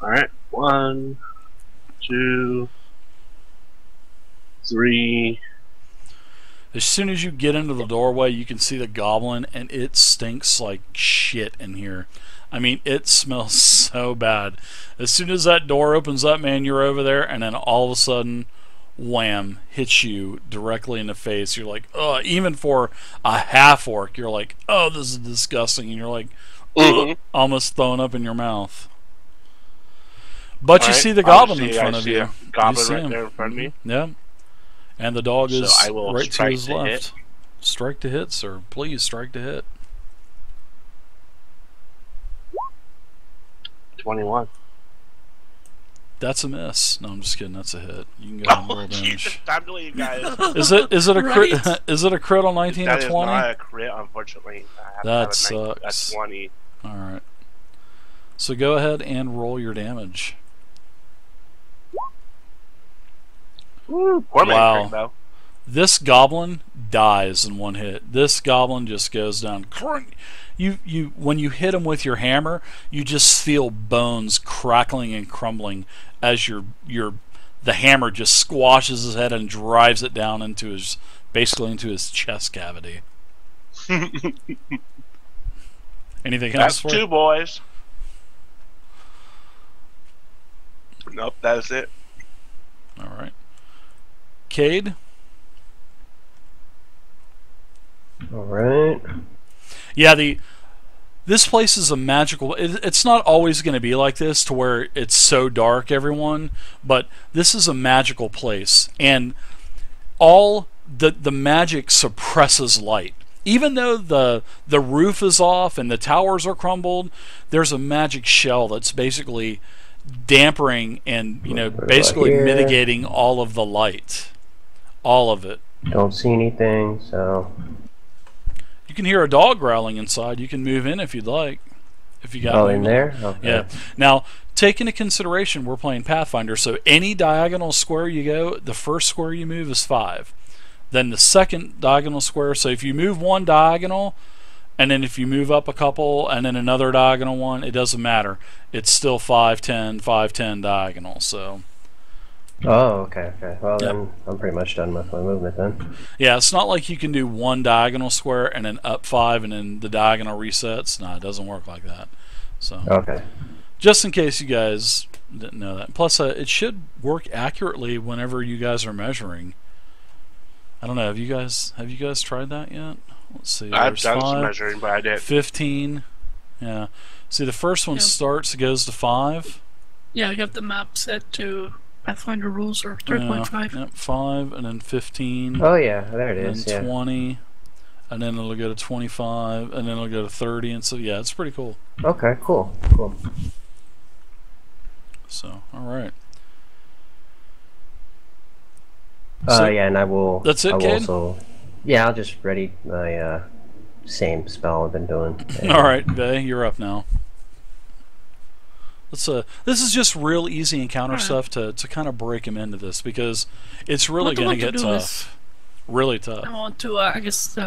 Alright, 1, 2, 3. As soon as you get into the doorway, you can see the goblin, and it stinks like shit in here. I mean, it smells so bad. As soon as that door opens up, man, you're over there, and then all of a sudden, wham, hits you directly in the face. You're like, oh, even for a half orc, you're like, oh, this is disgusting, and you're like, almost throwing up in your mouth. But you see the goblin in front of you. Goblin right there in front of me. Yeah. And the dog is right to his left. Hit. Strike to hit, sir. Please strike to hit. 21. That's a miss. No, I'm just kidding. That's a hit. You can go ahead and roll damage. Jesus, time to leave, guys. Is it a crit? Is it a crit on 19 that or 20? That is not a crit, unfortunately. That sucks. That's 20. All right. So go ahead and roll your damage. Woo, wow. This goblin dies in one hit. This goblin just goes down. When you hit him with your hammer, you just feel bones crackling and crumbling as the hammer just squashes his head and drives it down into basically into his chest cavity. Anything else for you? That's 2 boys. Nope, that's it. All right. Cade? Alright. Yeah, this place is a magical... It's not always going to be like this to where it's so dark, everyone, but this is a magical place, and all the magic suppresses light. Even though the roof is off and the towers are crumbled, there's a magic shell that's basically dampering and, basically mitigating all of the light. All of it. Don't see anything, so... You can hear a dog growling inside. You can move in if you'd like. If you got in there? Okay. Yeah. Now, take into consideration we're playing Pathfinder, so any diagonal square you go, the first square you move is 5. Then the second diagonal square, so if you move one diagonal, and then if you move up a couple, and then another diagonal one, it doesn't matter. It's still 5, 10, 5, 10 diagonal, so... Oh, okay. Well, then I'm pretty much done with my movement then. Yeah, it's not like you can do one diagonal square and then up 5 and then the diagonal resets. No, it doesn't work like that. So okay. Just in case you guys didn't know that. Plus, it should work accurately whenever you guys are measuring. I don't know. Have you guys tried that yet? Let's see. I've done some measuring, but I didn't. 15. Yeah. See, the first one starts, it goes to 5. Yeah, you have the map set to Pathfinder rules or 3.5. Yep, 5 and then 15. Oh yeah, there it is. And then 20, and then it'll go to 25, and then it'll go to 30, and so yeah, it's pretty cool. Okay, cool. So, all right. Yeah, and I will. That's it, Cade? Yeah, I'll just ready my same spell I've been doing. All right, Vhey, you're up now. This is just real easy encounter stuff to kind of break him into this, because it's really going to get tough. Really tough. I want to, I guess,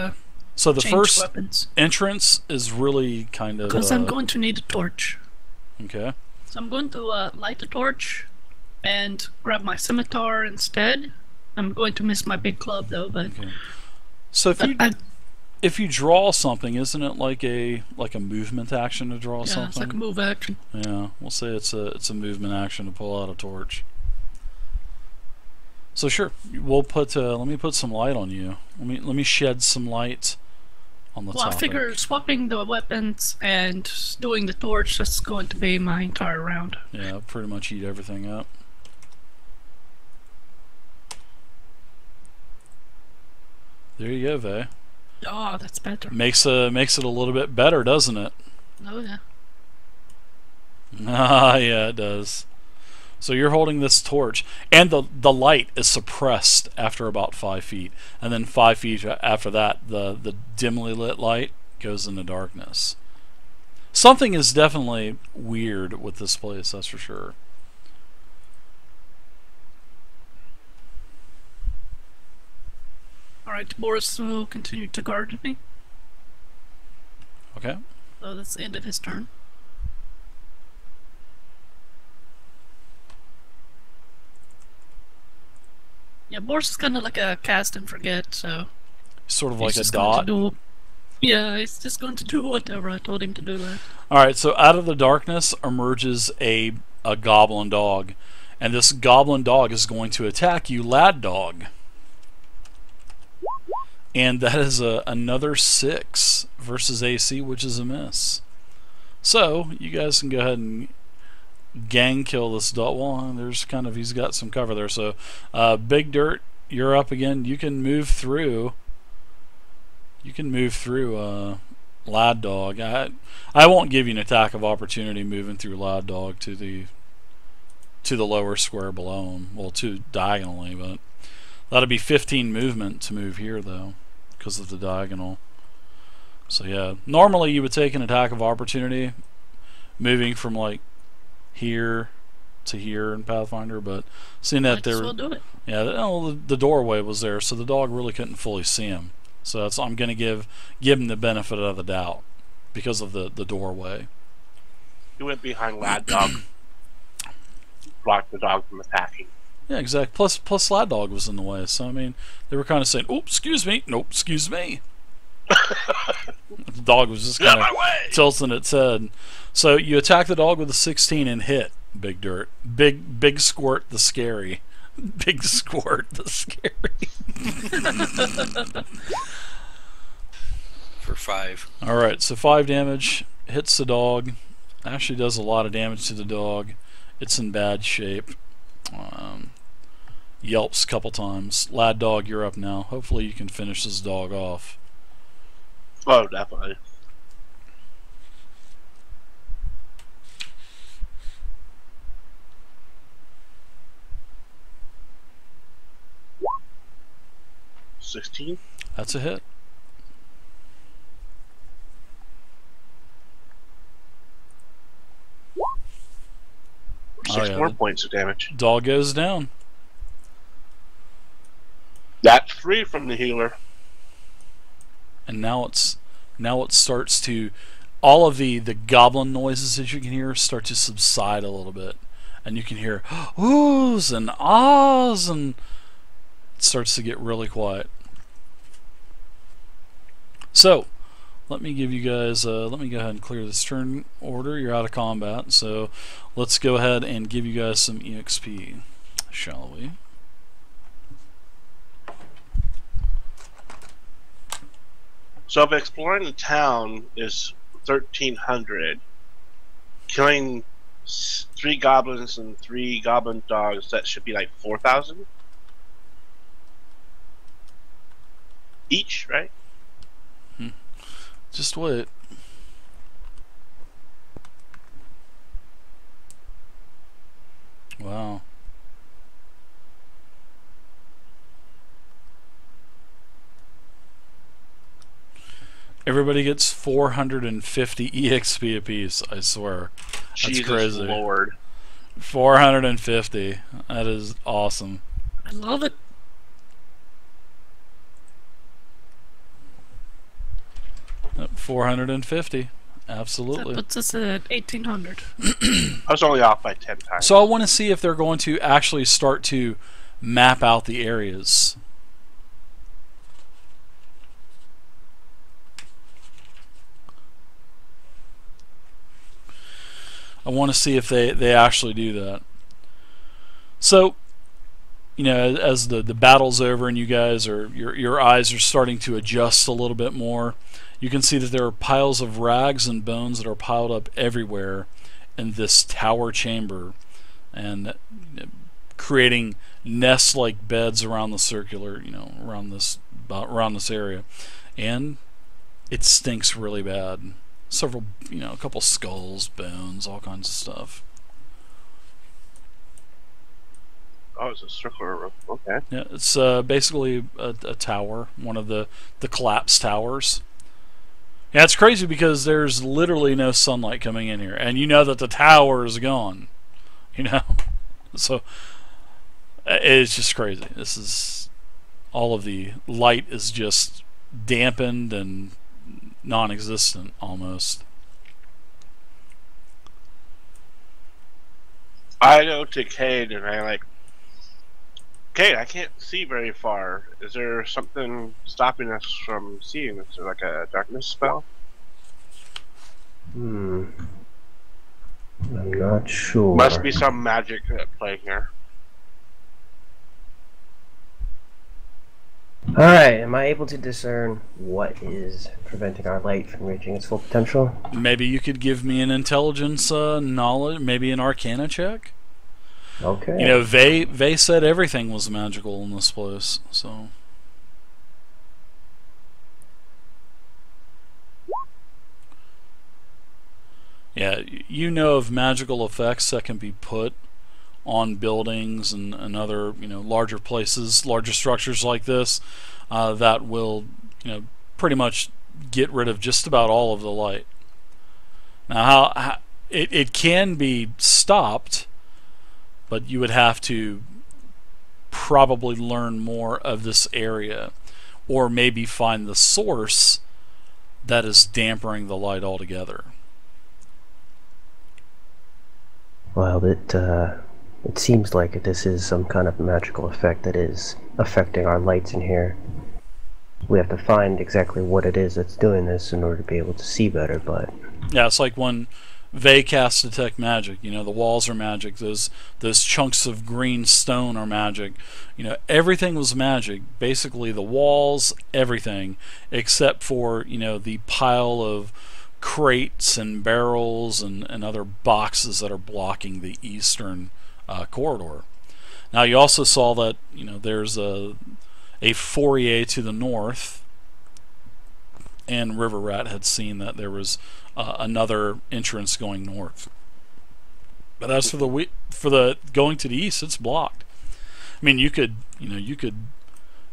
so the first weapons. Entrance is really kind of... Because I'm going to need a torch. Okay. So I'm going to light the torch and grab my scimitar instead. I'm going to miss my big club, though, but... Okay. So if you draw something, isn't it like a movement action to draw something? Yeah, it's like a move action. Yeah, we'll say it's a movement action to pull out a torch. So sure, we'll put. Let me put some light on you. Let me shed some light on the topic. I figure swapping the weapons and doing the torch, that's going to be my entire round. Yeah, pretty much eat everything up. There you go, Vhey. Oh, that's better. Makes it a little bit better, doesn't it? Oh yeah. Ah, yeah, it does. So you're holding this torch, and the light is suppressed after about 5 feet, and then 5 feet after that, the dimly lit light goes into darkness. Something is definitely weird with this place, that's for sure. Alright, Boris will continue to guard me. Okay. So that's the end of his turn. Yeah, Boris is kind of like a cast and forget, so Sort of he's like a just going dot. to do. Yeah, he's just going to do whatever I told him to do. That. Alright, so out of the darkness emerges a goblin dog. And this goblin dog is going to attack you, lad dog. And that is another 6 versus AC, which is a miss. So, you guys can go ahead and gang kill this dog. Well, there's kind of, he's got some cover there. So, BigDirt, you're up again. You can move through. You can move through Lad Dog. I won't give you an attack of opportunity moving through Lad Dog to the lower square below him. Well, to diagonally, but that'll be 15 movement to move here though, because of the diagonal. So yeah, normally you would take an attack of opportunity moving from like here to here in Pathfinder, but seeing that there, yeah, the doorway was there, so the dog really couldn't fully see him. So that's, I'm going to give him the benefit of the doubt because of the doorway. He went behind Lad Dog, blocked the dog from attacking. Yeah, exactly. Plus Lad Dog was in the way, so I mean, they were kind of saying, "Oh, excuse me, nope, excuse me." The dog was just kind of tilting its head. So you attack the dog with a 16 and hit. BigDirt, big squirt the scary. Big squirt the scary. For 5. Alright, so 5 damage. Hits the dog. Actually does a lot of damage to the dog. It's in bad shape. Yelps a couple times. Lad Dog, you're up now. Hopefully you can finish this dog off. Oh, definitely. $16. That's a hit. Six more points of damage. Dog goes down. That's 3 from the healer. And now it starts to, all of the goblin noises that you can hear start to subside a little bit, and you can hear oohs and ahs, and it starts to get really quiet. So let me give you guys let me go ahead and clear this turn order. You're out of combat, so let's go ahead and give you guys some EXP, shall we? So if exploring the town is 1,300, killing 3 goblins and 3 goblin dogs, that should be like 4,000 each, right? Just wait. Wow. Everybody gets 450 EXP apiece, I swear. That's Jesus crazy. Lord. 450. That is awesome. I love it. 450. Absolutely. That puts us at 1,800. I was only off by 10 times. So I want to see if they're going to actually start to map out the areas. I want to see if they actually do that. So, you know, as the battle's over and you guys are, your eyes are starting to adjust a little bit more, you can see that there are piles of rags and bones that are piled up everywhere in this tower chamber, and creating nest-like beds around the circular, you know, around this area, and it stinks really bad. Several, you know, a couple skulls, bones, all kinds of stuff. Oh, it's a circular room. Okay. Yeah, it's basically a tower, one of the collapsed towers. Yeah, it's crazy because there's literally no sunlight coming in here, and you know that the tower is gone. You know, so it's just crazy. This is, all of the light is just dampened and non-existent almost. I go to Cade and I like Okay, I can't see very far. Is there something stopping us from seeing? Is there like a darkness spell? I'm not sure. Must be some magic at play here. Alright, am I able to discern what is preventing our light from reaching its full potential? Maybe you could give me an intelligence knowledge, maybe an arcana check? Okay. You know, Vhey said everything was magical in this place, so... Yeah, you know of magical effects that can be put on buildings and other, you know, larger places, larger structures like this, that will, you know, pretty much get rid of just about all of the light. Now, how it can be stopped, but you would have to probably learn more of this area, or maybe find the source that is dampening the light altogether. Well, it seems like this is some kind of magical effect that is affecting our lights in here. We have to find exactly what it is that's doing this in order to be able to see better, but... Yeah, it's like when Vhey casts Detect Magic. You know, the walls are magic. Those chunks of green stone are magic. You know, everything was magic. Basically, the walls, everything, except for, you know, the pile of crates and barrels and other boxes that are blocking the eastern corridor. Now, you also saw that, you know, there's a foyer to the north, and WestRiverrat had seen that there was another entrance going north. But as for the going to the east, it's blocked. I mean, you could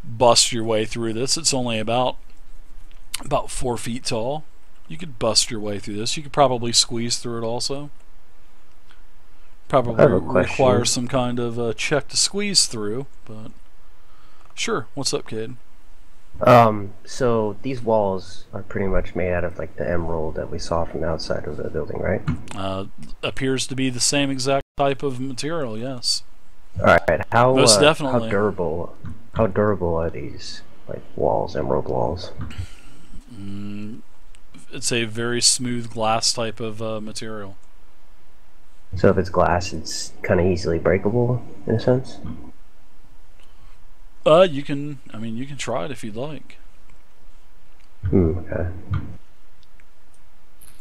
bust your way through this. It's only about 4 feet tall. You could bust your way through this. You could probably squeeze through it also. Probably require some kind of check to squeeze through, but sure. What's up, kid? So these walls are pretty much made out of like the emerald that we saw from the outside of the building, right? Appears to be the same exact type of material, yes. Alright, Most definitely. How durable are these like walls, emerald walls? It's a very smooth glass type of material. So if it's glass, it's kind of easily breakable in a sense? You can try it if you'd like. Okay.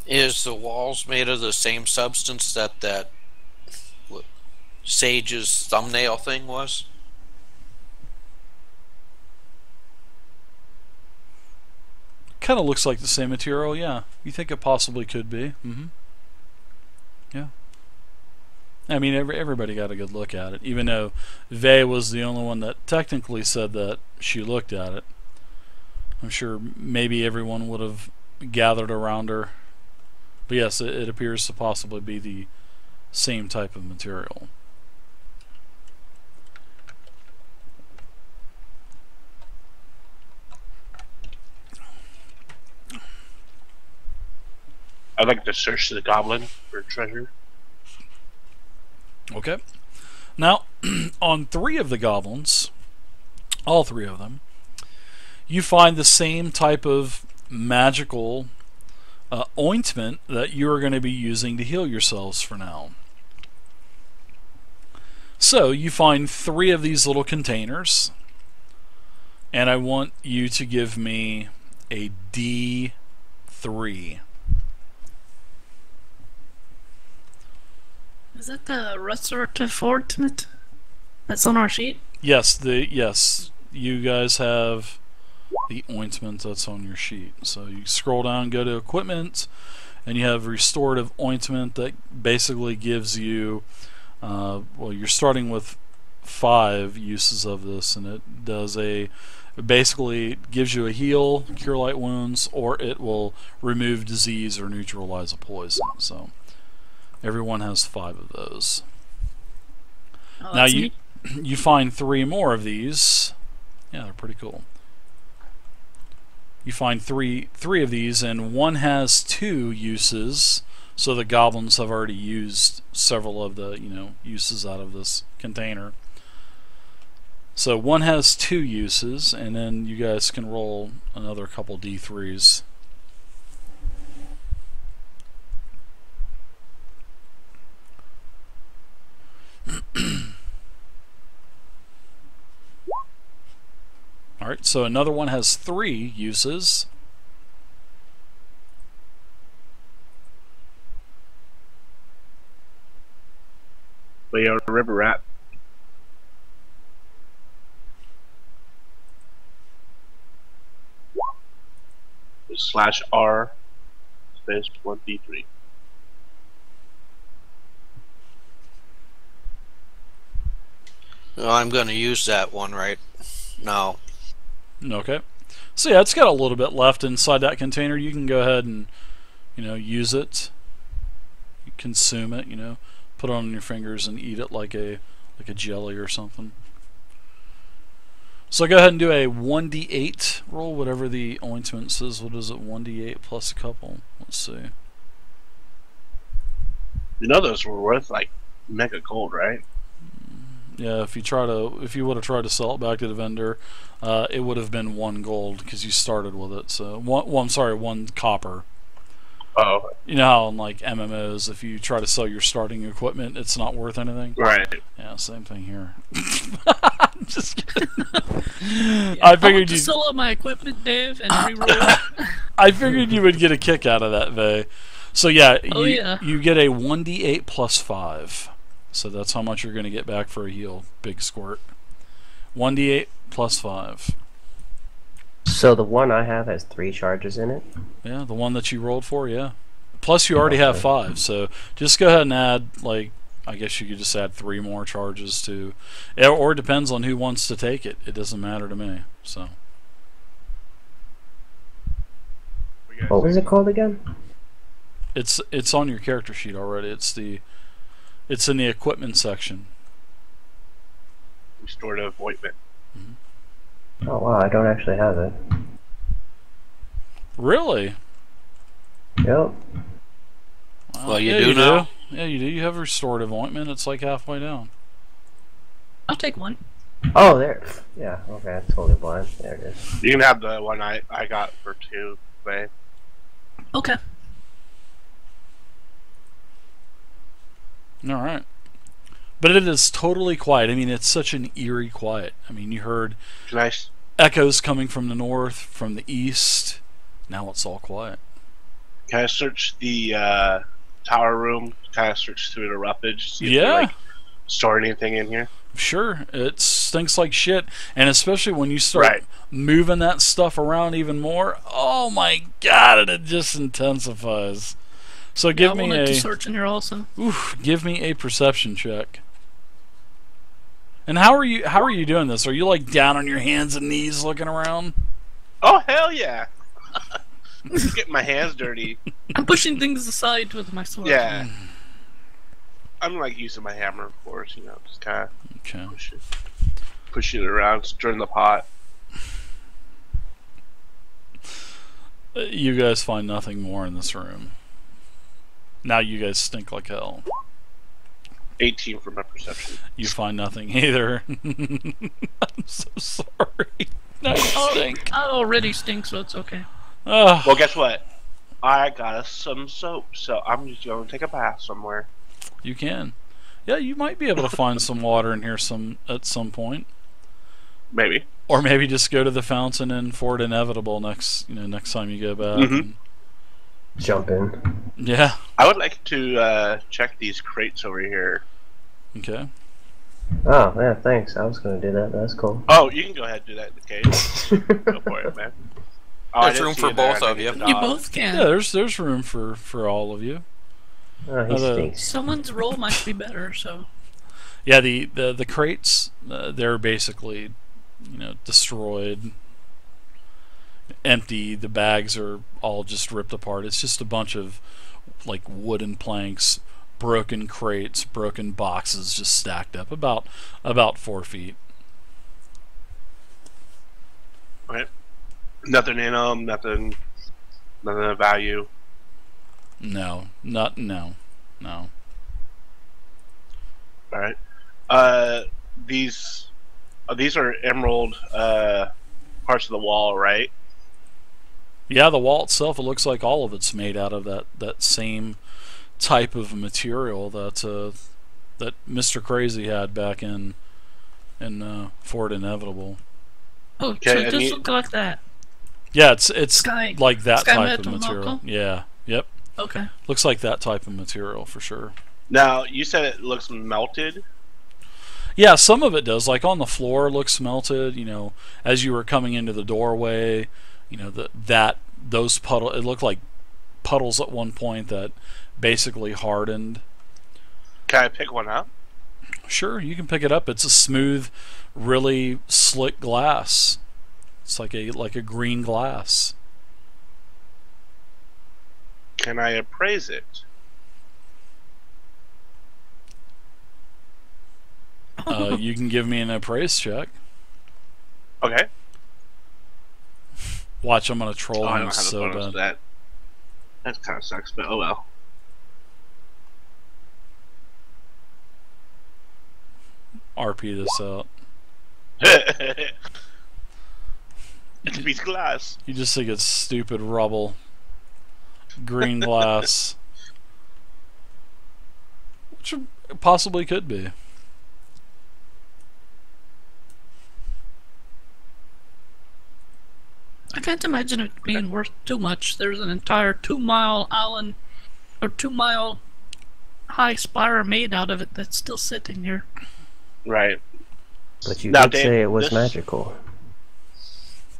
Is the walls made of the same substance that Sage's thumbnail thing was? Kind of looks like the same material, yeah. You think it possibly could be. Yeah. I mean, everybody got a good look at it, even though Vhey was the only one that technically said that she looked at it. I'm sure maybe everyone would have gathered around her. But yes, it appears to possibly be the same type of material. I'd like to search the goblin for treasure. Okay. Now, on 3 of the goblins, all 3 of them, you find the same type of magical ointment that you are going to be using to heal yourselves for now. So, you find 3 of these little containers, and I want you to give me a D3. Is that the restorative ointment that's on our sheet? Yes, you guys have the ointment that's on your sheet. So you scroll down, go to equipment, and you have restorative ointment that basically gives you, well, you're starting with 5 uses of this, and it basically gives you a heal, cure light wounds, or it will remove disease or neutralize a poison. So everyone has 5 of those. Oh, now neat. you find 3 more of these. Yeah, they're pretty cool. You find three of these, and one has 2 uses. So the goblins have already used several of the uses out of this container. So one has 2 uses, and then you guys can roll another couple D3s. Alright, so another one has 3 uses. We are a river rat. /R space 1D3. Well, I'm going to use that one right now. Okay. So yeah, it's got a little bit left inside that container. You can go ahead and, use it. You consume it, put it on your fingers and eat it like a jelly or something. So go ahead and do a 1d8 roll, whatever the ointment says. What is it? 1d8 plus a couple. Let's see. You know those were worth like mega gold, right? Yeah, if you would have tried to sell it back to the vendor, it would have been 1 gold because you started with it. So one copper. Oh. You know how in like MMOs, if you try to sell your starting equipment, it's not worth anything. Right. Yeah, same thing here. I'm just kidding. Yeah, I figured you sell all my equipment, Dave, and reroll. I figured you would get a kick out of that, Vhey. So yeah, yeah. You get a 1d8 plus 5. So that's how much you're going to get back for a heal, big squirt. 1d8 plus 5. So the one I have has 3 charges in it? Yeah, the one that you rolled for, yeah. Plus you already have 5, so just go ahead and add, like, I guess you could just add 3 more charges to... Or it depends on who wants to take it. It doesn't matter to me, so... What was it called again? It's on your character sheet already. It's in the equipment section. Restorative ointment. Oh wow, I don't actually have it. Really? Yep. Wow. Well, you do now? Yeah, you do. You have restorative ointment. It's like halfway down. I'll take 1. Oh, there. Yeah, okay, I'm totally blind. There it is. You can have the one I got for 2, Vhey. Okay. Alright. But it is totally quiet. I mean, it's such an eerie quiet. I mean, you heard Nice. echoes coming from the north, from the east. Now it's all quiet. Can I search the tower room? Kind of search through the roughage? See if Yeah. they, like, store anything in here? Sure, it stinks like shit. And especially when you start moving that stuff around even more, oh my god, it just intensifies. So give me to search in here also. give me a perception check. And how are you doing this? Are you like down on your hands and knees looking around? Oh hell yeah! Getting my hands dirty. I'm pushing things aside with my sword. Yeah. I'm like using my hammer, of course. Just kind of push it around, stirring the pot. You guys find nothing more in this room. Now you guys stink like hell. 18 for my perception. You find nothing either. I'm so sorry. Now you stink. I already stink, so it's okay. Well, guess what? I got us some soap, so I'm just going to take a bath somewhere. You can. Yeah, you might be able to find some water in here at some point. Maybe. Or maybe just go to the fountain in Fort Inevitable next time you go back. Mm-hmm. Jump in. Yeah. I would like to check these crates over here. Okay. Oh, yeah, thanks. I was going to do that. That's cool. Oh, you can go ahead and do that in the cave. Go for it, man. Oh, There's room for both of you. You both can. Yeah, there's room for all of you. Oh, he stinks. Someone's roll might be better, so... Yeah, the crates, they're basically, destroyed, empty. The bags are all just ripped apart. It's just a bunch of, like, wooden planks, broken crates, broken boxes just stacked up about 4 feet. Okay. Nothing in them, nothing of value. No. Alright. These these are emerald parts of the wall, right? Yeah, the wall itself, it looks like all of it's made out of that same type of material that that Mr. Crazy had back in Fort Inevitable. Oh, Okay, so it and does you- look like that. Yeah, it's Sky- like that Sky type of Metal material. Knuckle? Yeah, yep. Okay. Looks like that type of material for sure. Now, you said it looks melted. Yeah, some of it does. Like on the floor, looks melted. You know, as you were coming into the doorway, you know those puddle. It looked like puddles at one point that basically hardened. Can I pick one up? Sure, you can pick it up. It's a smooth, really slick glass. It's like a green glass. Can I appraise it? You can give me an appraise check. Okay. Watch, I'm gonna troll Oh, I him don't have a so bonus bad. to that. That kind of sucks, but oh well. RP this out. It's a piece of glass. You just think it's stupid rubble. Green glass. Which it possibly could be. I can't imagine it being worth too much. There's an entire 2-mile island, or 2-mile high spire made out of it that's still sitting here. Right. But you Now, did Dave, say it was this- magical.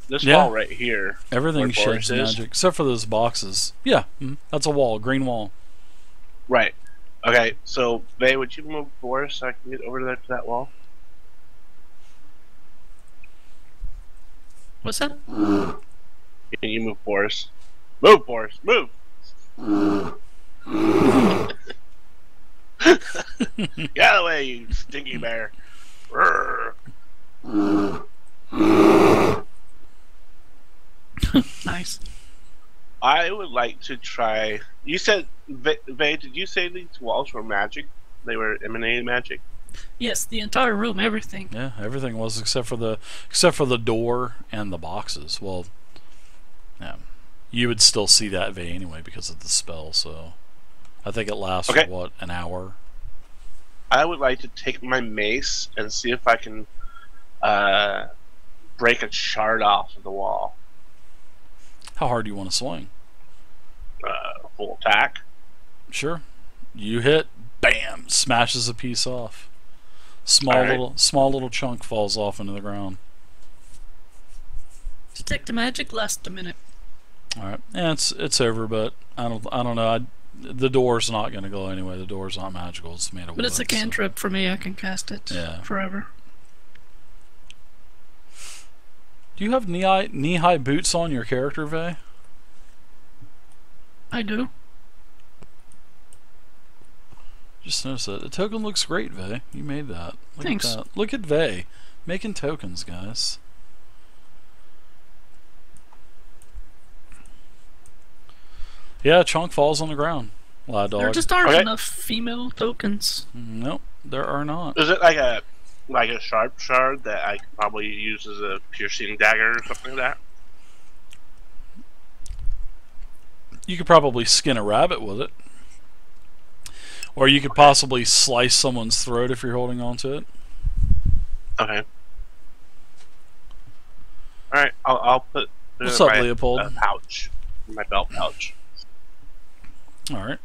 This Yeah. wall right here. Everything Where sheds Boris is? magic, except for those boxes. Yeah, that's a wall, green wall. Right. Okay, so Vhey, would you move Boris so I can get over there to that wall? What's that? Can you move Boris? Move, Boris! Move! Get out of the way, you stinky bear! Rrr. Nice. I would like to try. You said, Vhey, did you say these walls were magic? They were emanating magic? Yes, the entire room, everything. Yeah, everything was except for the door and the boxes. Well, yeah, you would still see that Vhey anyway because of the spell. So, I think it lasts Okay. for what, an hour. I would like to take my mace and see if I can break a shard off of the wall. How hard do you want to swing? Full attack. Sure, you hit, bam, smashes a piece off. Small Alright. small little chunk falls off into the ground. Detect the magic lasts a minute. All right, yeah, it's over, but I don't know. The door's not going to go anyway. The door's not magical. It's made of wood. But it's a cantrip for me. I can cast it Yeah. forever. Do you have knee-high boots on your character, Vhey? I do. Just noticed that. The token looks great, Vhey. You made that. Look Thanks. At that. Look at Vhey. Making tokens, guys. Yeah, a chunk falls on the ground. Lad There dog. just aren't Okay. enough female tokens. Nope, there are not. Is it like a sharp shard that I could probably use as a piercing dagger or something like that? You could probably skin a rabbit with it. Or you could possibly slice someone's throat if you're holding on to it. Okay. Alright, I'll put it What's in up, my Leopold? pouch. In my belt pouch. Alright.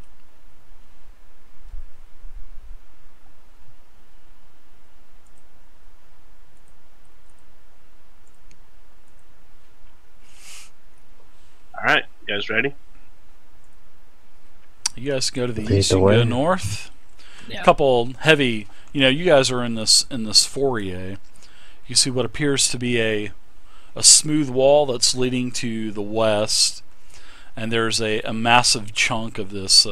Alright, you guys ready? You guys can go to the Lead east, the you can go way. north. Yeah. Couple heavy, you guys are in this foyer. You see what appears to be a smooth wall that's leading to the west, and there's a massive chunk of this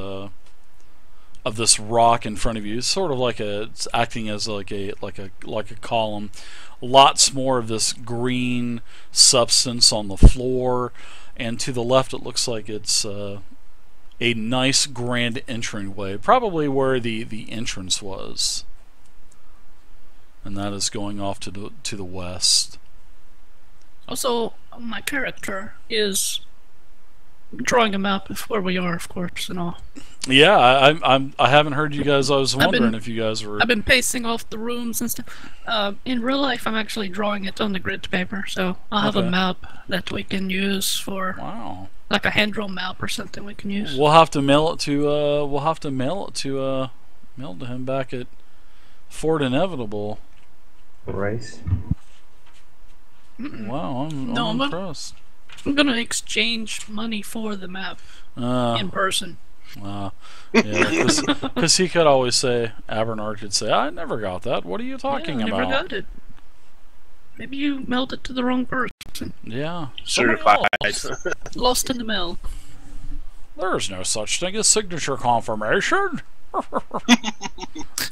rock in front of you. It's sort of like it's acting as like a column. Lots more of this green substance on the floor, and to the left it looks like it's a nice grand entranceway, probably where the entrance was. and that is going off to the west. Also, my character is drawing a map of where we are, of course, and all. Yeah, I haven't heard you guys. I was wondering if you guys were. I've been pacing off the rooms and stuff. In real life, I'm actually drawing it on the grid paper, so I'll have a map that we can use for. Wow. Like a hand-drawn map or something we can use. We'll have to mail it to. Mail to him back at Fort Inevitable. Rice. Wow, I'm impressed. I'm gonna exchange money for the map in person. Yeah, because he could always say, Abernard could say, I never got that. What are you talking about? I never got it. Maybe you mailed it to the wrong person. Yeah. Certified. Lost in the mail. There's no such thing as signature confirmation.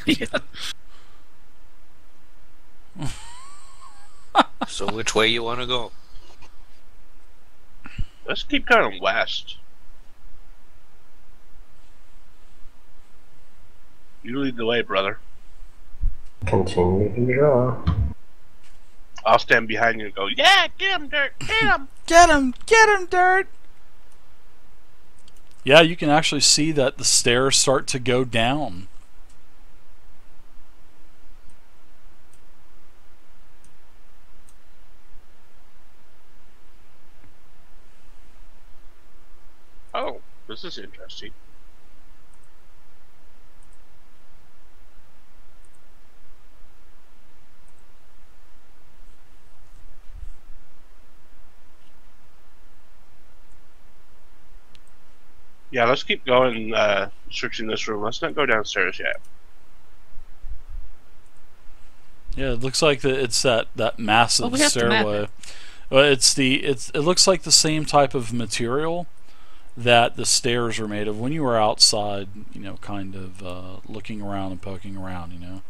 Yeah. So which way you want to go? Let's keep going west. You lead the way, brother. Continue to draw. I'll stand behind you and go, yeah, get him, Dirt, get him! Get him, Dirt! Yeah, you can actually see that the stairs start to go down. Oh, this is interesting. Yeah, let's keep going, searching this room. Let's not go downstairs yet. Yeah, it looks like it's that massive stairway. Well, it looks like the same type of material that the stairs are made of when you were outside, you know, kind of looking around and poking around, you know.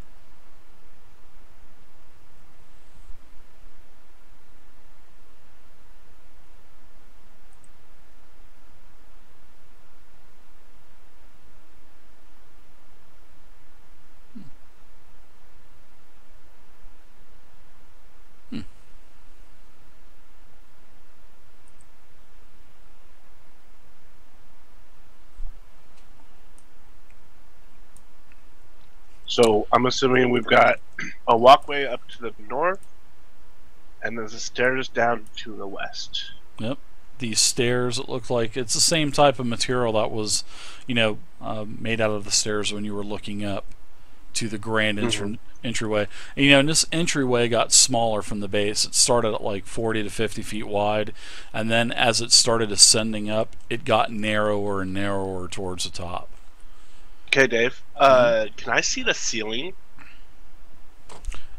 So I'm assuming we've got a walkway up to the north, and then the stairs down to the west. Yep. These stairs, it looked like it's the same type of material that was, you know, made out of the stairs when you were looking up to the grand entryway. And, you know, and this entryway got smaller from the base. It started at like 40 to 50 feet wide, and then as it started ascending up, it got narrower and narrower towards the top. Okay, Dave. Can I see the ceiling?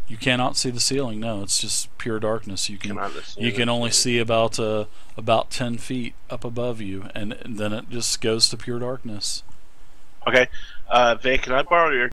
You cannot see the ceiling. No, it's just pure darkness. You can only see about 10 feet up above you, and then it just goes to pure darkness. Okay, Vhey, can I borrow your